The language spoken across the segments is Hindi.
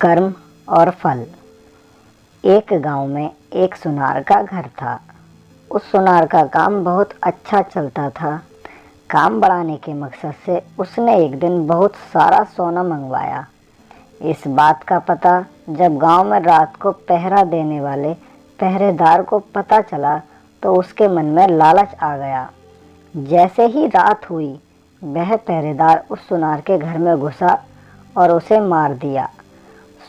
कर्म और फल। एक गांव में एक सुनार का घर था। उस सुनार का काम बहुत अच्छा चलता था। काम बढ़ाने के मकसद से उसने एक दिन बहुत सारा सोना मंगवाया। इस बात का पता जब गांव में रात को पहरा देने वाले पहरेदार को पता चला तो उसके मन में लालच आ गया। जैसे ही रात हुई, वह पहरेदार उस सुनार के घर में घुसा और उसे मार दिया।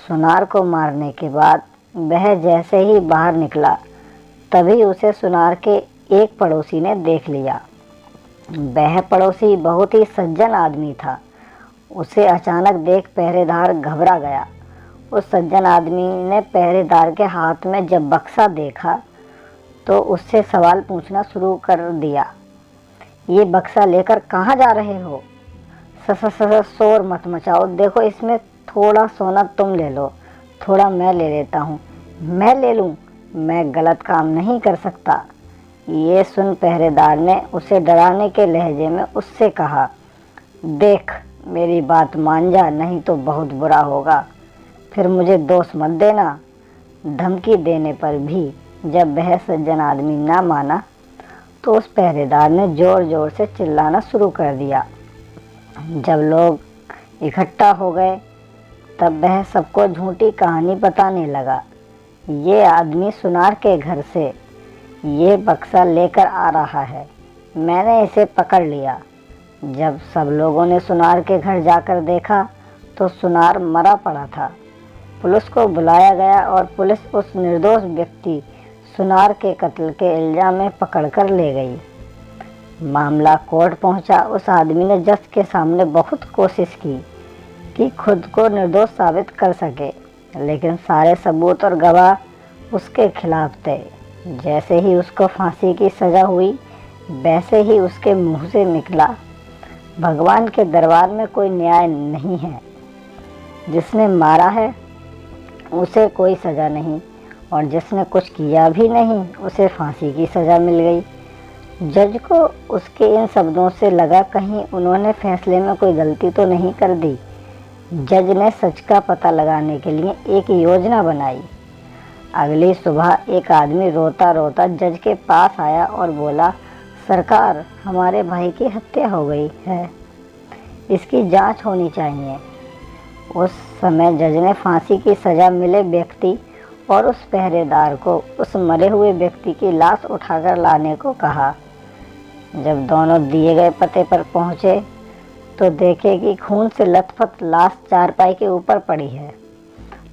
सुनार को मारने के बाद वह जैसे ही बाहर निकला, तभी उसे सुनार के एक पड़ोसी ने देख लिया। वह पड़ोसी बहुत ही सज्जन आदमी था। उसे अचानक देख पहरेदार घबरा गया। उस सज्जन आदमी ने पहरेदार के हाथ में जब बक्सा देखा तो उससे सवाल पूछना शुरू कर दिया। ये बक्सा लेकर कहाँ जा रहे हो? शोर मत मचाओ, देखो इसमें थोड़ा सोना तुम ले लो, थोड़ा मैं ले लेता हूँ। मैं ले लूँ? मैं गलत काम नहीं कर सकता। ये सुन पहरेदार ने उसे डराने के लहजे में उससे कहा, देख मेरी बात मान जा, नहीं तो बहुत बुरा होगा, फिर मुझे दोष मत देना। धमकी देने पर भी जब वह सज्जन आदमी ना माना तो उस पहरेदार ने ज़ोर ज़ोर से चिल्लाना शुरू कर दिया। जब लोग इकट्ठा हो गए तब वह सबको झूठी कहानी बताने लगा। ये आदमी सुनार के घर से ये बक्सा लेकर आ रहा है, मैंने इसे पकड़ लिया। जब सब लोगों ने सुनार के घर जाकर देखा तो सुनार मरा पड़ा था। पुलिस को बुलाया गया और पुलिस उस निर्दोष व्यक्ति सुनार के कत्ल के इल्जाम में पकड़कर ले गई। मामला कोर्ट पहुंचा। उस आदमी ने जज के सामने बहुत कोशिश की कि खुद को निर्दोष साबित कर सके, लेकिन सारे सबूत और गवाह उसके खिलाफ थे। जैसे ही उसको फांसी की सज़ा हुई, वैसे ही उसके मुंह से निकला, भगवान के दरबार में कोई न्याय नहीं है। जिसने मारा है उसे कोई सज़ा नहीं, और जिसने कुछ किया भी नहीं उसे फांसी की सज़ा मिल गई। जज को उसके इन शब्दों से लगा कहीं उन्होंने फैसले में कोई गलती तो नहीं कर दी। जज ने सच का पता लगाने के लिए एक योजना बनाई। अगली सुबह एक आदमी रोता रोता जज के पास आया और बोला, सरकार, हमारे भाई की हत्या हो गई है, इसकी जांच होनी चाहिए। उस समय जज ने फांसी की सज़ा मिले व्यक्ति और उस पहरेदार को उस मरे हुए व्यक्ति की लाश उठाकर लाने को कहा। जब दोनों दिए गए पते पर पहुँचे तो देखे कि खून से लथपथ लाश चारपाई के ऊपर पड़ी है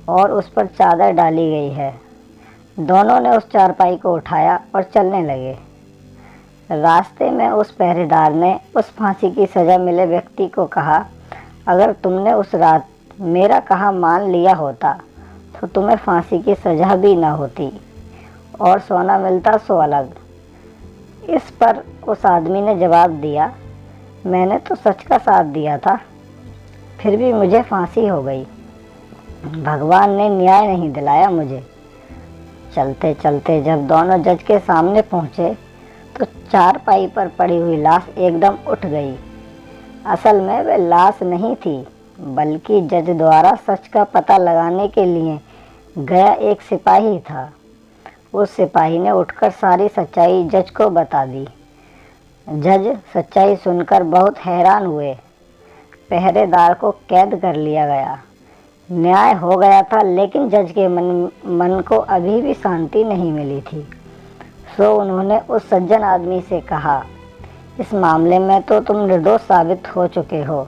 और उस पर चादर डाली गई है। दोनों ने उस चारपाई को उठाया और चलने लगे। रास्ते में उस पहरेदार ने उस फांसी की सज़ा मिले व्यक्ति को कहा, अगर तुमने उस रात मेरा कहा मान लिया होता तो तुम्हें फांसी की सज़ा भी ना होती और सोना मिलता सो अलग। इस पर उस आदमी ने जवाब दिया, मैंने तो सच का साथ दिया था, फिर भी मुझे फांसी हो गई। भगवान ने न्याय नहीं दिलाया मुझे। चलते चलते जब दोनों जज के सामने पहुँचे तो चारपाई पर पड़ी हुई लाश एकदम उठ गई। असल में वह लाश नहीं थी, बल्कि जज द्वारा सच का पता लगाने के लिए गया एक सिपाही था। उस सिपाही ने उठकर सारी सच्चाई जज को बता दी। जज सच्चाई सुनकर बहुत हैरान हुए। पहरेदार को कैद कर लिया गया। न्याय हो गया था, लेकिन जज के मन को अभी भी शांति नहीं मिली थी। सो उन्होंने उस सज्जन आदमी से कहा, इस मामले में तो तुम निर्दोष साबित हो चुके हो,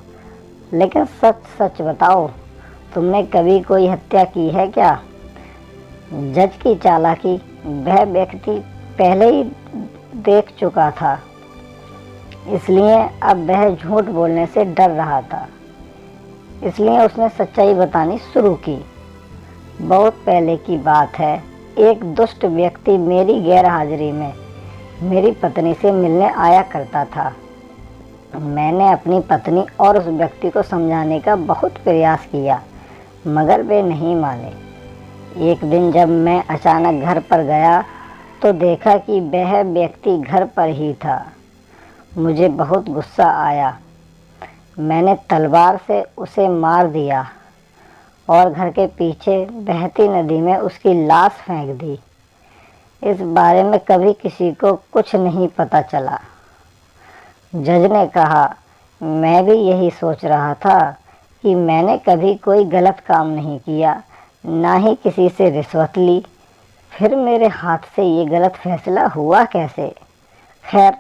लेकिन सच सच बताओ, तुमने कभी कोई हत्या की है क्या? जज की चालाकी वह व्यक्ति पहले ही देख चुका था, इसलिए अब वह झूठ बोलने से डर रहा था। इसलिए उसने सच्चाई बतानी शुरू की। बहुत पहले की बात है, एक दुष्ट व्यक्ति मेरी गैरहाजिरी में मेरी पत्नी से मिलने आया करता था। मैंने अपनी पत्नी और उस व्यक्ति को समझाने का बहुत प्रयास किया, मगर वे नहीं माने। एक दिन जब मैं अचानक घर पर गया तो देखा कि वह व्यक्ति घर पर ही था। मुझे बहुत गुस्सा आया। मैंने तलवार से उसे मार दिया और घर के पीछे बहती नदी में उसकी लाश फेंक दी। इस बारे में कभी किसी को कुछ नहीं पता चला। जज ने कहा, मैं भी यही सोच रहा था कि मैंने कभी कोई गलत काम नहीं किया, ना ही किसी से रिश्वत ली, फिर मेरे हाथ से ये गलत फैसला हुआ कैसे। खैर,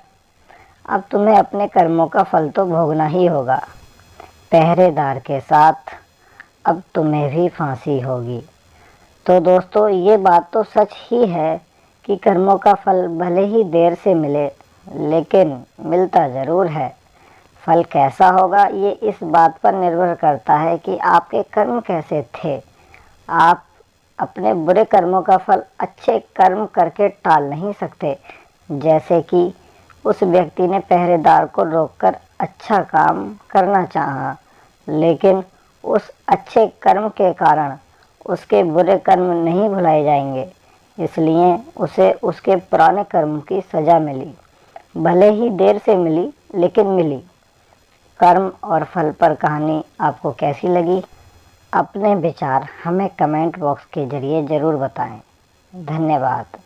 अब तुम्हें अपने कर्मों का फल तो भोगना ही होगा। पहरेदार के साथ अब तुम्हें भी फांसी होगी। तो दोस्तों, ये बात तो सच ही है कि कर्मों का फल भले ही देर से मिले, लेकिन मिलता ज़रूर है। फल कैसा होगा ये इस बात पर निर्भर करता है कि आपके कर्म कैसे थे। आप अपने बुरे कर्मों का फल अच्छे कर्म करके टाल नहीं सकते। जैसे कि उस व्यक्ति ने पहरेदार को रोककर अच्छा काम करना चाहा, लेकिन उस अच्छे कर्म के कारण उसके बुरे कर्म नहीं भुलाए जाएंगे, इसलिए उसे उसके पुराने कर्म की सज़ा मिली। भले ही देर से मिली, लेकिन मिली। कर्म और फल पर कहानी आपको कैसी लगी? अपने विचार हमें कमेंट बॉक्स के ज़रिए ज़रूर बताएं। धन्यवाद।